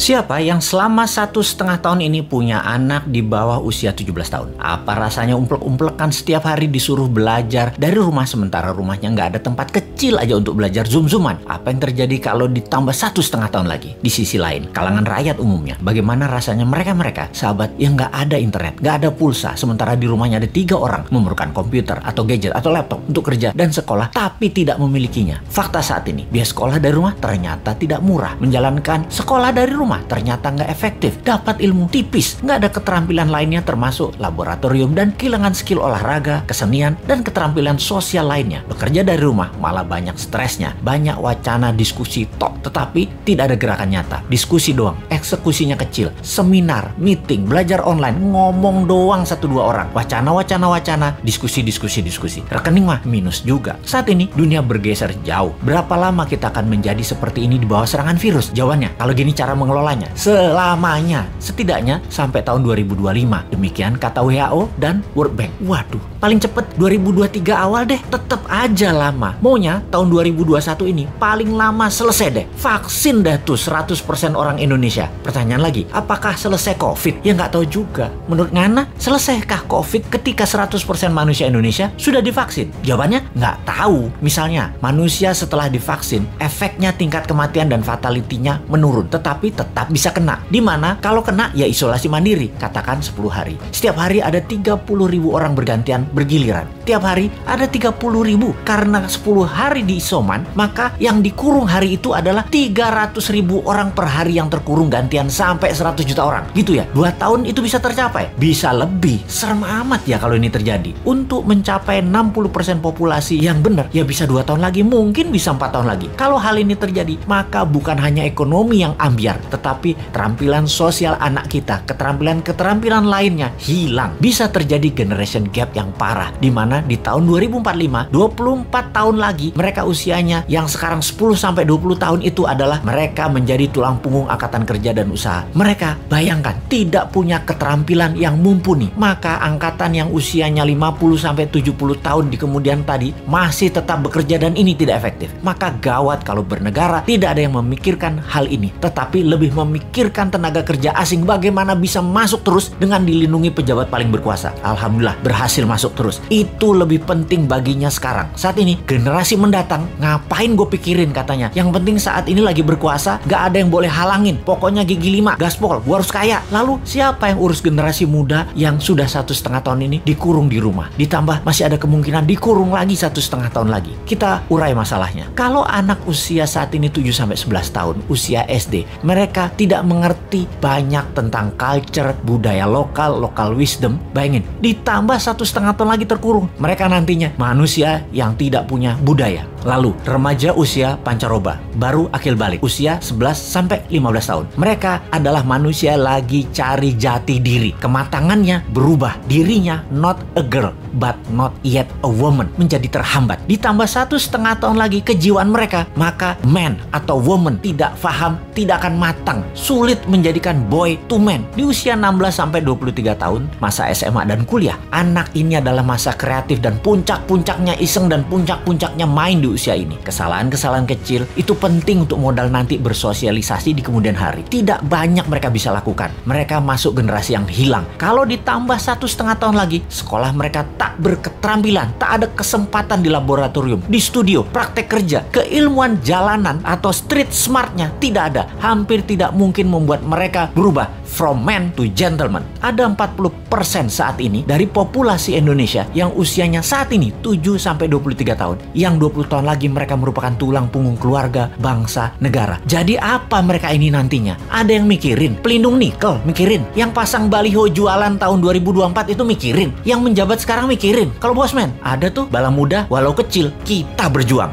Siapa yang selama 1,5 tahun ini punya anak di bawah usia 17 tahun? Apa rasanya umplek-umplekan setiap hari disuruh belajar dari rumah sementara rumahnya nggak ada tempat kecil aja untuk belajar zoom-zooman? Apa yang terjadi kalau ditambah 1,5 tahun lagi? Di sisi lain, kalangan rakyat umumnya, bagaimana rasanya mereka sahabat yang nggak ada internet, nggak ada pulsa, sementara di rumahnya ada 3 orang memerlukan komputer atau gadget atau laptop untuk kerja dan sekolah, tapi tidak memilikinya. Fakta saat ini, biaya sekolah dari rumah ternyata tidak murah. Menjalankan sekolah dari rumah ternyata nggak efektif, dapat ilmu tipis, nggak ada keterampilan lainnya termasuk laboratorium dan kehilangan skill olahraga, kesenian, dan keterampilan sosial lainnya. Bekerja dari rumah malah banyak stresnya, banyak wacana diskusi tok, tetapi tidak ada gerakan nyata. Diskusi doang, eksekusinya kecil, seminar, meeting, belajar online, ngomong doang 1-2 orang, wacana, diskusi. Rekening mah minus juga. Saat ini dunia bergeser jauh. Berapa lama kita akan menjadi seperti ini di bawah serangan virus? Jawabannya, kalau gini cara mengelolanya, selamanya, setidaknya sampai tahun 2025. Demikian kata WHO dan World Bank. Waduh, paling cepet 2023 awal deh. Tetap aja lama. Maunya tahun 2021 ini paling lama selesai deh. Vaksin dah tuh 100% orang Indonesia. Pertanyaan lagi, apakah selesai COVID? Ya nggak tahu juga. Menurut Ngana, selesaikah COVID ketika 100% manusia Indonesia sudah divaksin? Jawabannya nggak tahu. Misalnya, manusia setelah divaksin, efeknya tingkat kematian dan fatality-nya menurun. Tetapi tetap bisa kena. Dimana kalau kena ya isolasi mandiri, katakan 10 hari. Setiap hari ada 30.000 orang bergantian bergiliran. Tiap hari ada 30.000. Karena 10 hari di isoman, maka yang dikurung hari itu adalah 300.000 orang per hari yang terkurung gantian sampai 100 juta orang. Gitu ya, 2 tahun itu bisa tercapai. Bisa lebih. Serem amat ya kalau ini terjadi. Untuk mencapai 60% populasi yang benar, ya bisa 2 tahun lagi, mungkin bisa 4 tahun lagi. Kalau hal ini terjadi, maka bukan hanya ekonomi yang ambiar, tetapi keterampilan sosial anak kita, keterampilan lainnya hilang. Bisa terjadi generation gap yang parah, di mana di tahun 2045, 24 tahun lagi, mereka usianya yang sekarang 10-20 tahun itu adalah mereka menjadi tulang punggung angkatan kerja dan usaha. Mereka, bayangkan, tidak punya keterampilan yang mumpuni. Maka angkatan yang usianya 50-70 tahun di kemudian tadi masih tetap bekerja dan ini tidak efektif. Maka gawat kalau bernegara tidak ada yang memikirkan hal ini, tetapi lebih memikirkan tenaga kerja asing bagaimana bisa masuk terus dengan dilindungi pejabat paling berkuasa. Alhamdulillah berhasil masuk terus. Itu lebih penting baginya sekarang. Saat ini generasi mendatang ngapain gue pikirin katanya. Yang penting saat ini lagi berkuasa, gak ada yang boleh halangin. Pokoknya gigi 5, gaspol, gue harus kaya. Lalu siapa yang urus generasi muda yang sudah 1,5 tahun ini dikurung di rumah? Ditambah masih ada kemungkinan dikurung lagi 1,5 tahun lagi. Kita urai masalahnya. Kalau anak usia saat ini 7-11 tahun, usia SD, mereka tidak mengerti banyak tentang culture, budaya lokal wisdom. Bayangin, ditambah 1,5 tahun lagi terkurung. Mereka nantinya manusia yang tidak punya budaya. Lalu, remaja usia pancaroba, baru akil balik, usia 11-15 tahun. Mereka adalah manusia lagi cari jati diri. Kematangannya berubah. Dirinya not a girl, but not yet a woman. Menjadi terhambat. Ditambah 1,5 tahun lagi kejiwaan mereka, maka man atau woman tidak paham, tidak akan matang. Sulit menjadikan boy to man. Di usia 16-23 tahun, masa SMA dan kuliah, anak ini adalah masa kreatif dan puncak-puncaknya iseng dan puncak-puncaknya main di usia ini. Kesalahan-kesalahan kecil itu penting untuk modal nanti bersosialisasi di kemudian hari. Tidak banyak mereka bisa lakukan. Mereka masuk generasi yang hilang. Kalau ditambah 1,5 tahun lagi, sekolah mereka tak berketerampilan, tak ada kesempatan di laboratorium, di studio, praktek kerja, keilmuan jalanan atau street smartnya tidak ada. Hampir tidak mungkin membuat mereka berubah from man to gentleman. Ada 40% saat ini dari populasi Indonesia yang usianya saat ini 7-23 tahun. Yang 20 tahun lagi mereka merupakan tulang punggung keluarga, bangsa, negara. Jadi apa mereka ini nantinya? Ada yang mikirin pelindung nikel, mikirin. Yang pasang baliho jualan tahun 2024 itu mikirin. Yang menjabat sekarang mikirin. Kalau bosman, ada tuh bala muda walau kecil, kita berjuang.